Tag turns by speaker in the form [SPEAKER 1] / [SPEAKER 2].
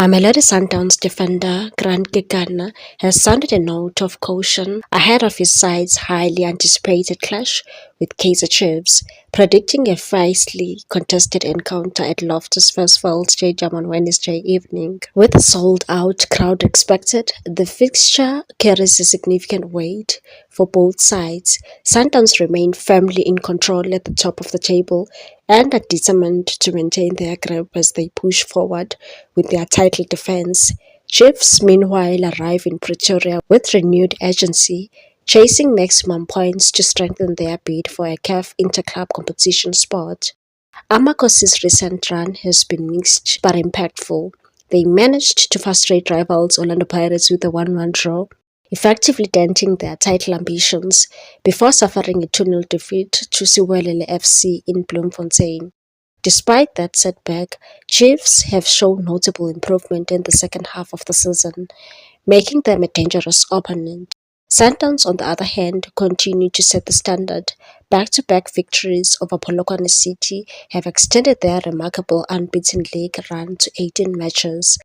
[SPEAKER 1] Mamelodi Sundowns defender Grant Kekana has sounded a note of caution ahead of his side's highly anticipated clash with Kaizer Chiefs, predicting a fiercely contested encounter at Loftus Versfeld Stadium on Wednesday evening. With a sold-out crowd expected, the fixture carries a significant weight for both sides. Sundowns remain firmly in control at the top of the table and are determined to maintain their grip as they push forward with their title defense. Chiefs, meanwhile, arrive in Pretoria with renewed urgency, chasing maximum points to strengthen their bid for a CAF Interclub competition spot. Amakosi's recent run has been mixed but impactful. They managed to frustrate rivals Orlando Pirates with a 1-1 draw, effectively denting their title ambitions before suffering a 2-0 defeat to Siwelele FC in Bloemfontein. Despite that setback, Chiefs have shown notable improvement in the second half of the season, making them a dangerous opponent. Sundowns, on the other hand, continue to set the standard. Back-to-back victories over Polokwane City have extended their remarkable unbeaten league run to 18 matches.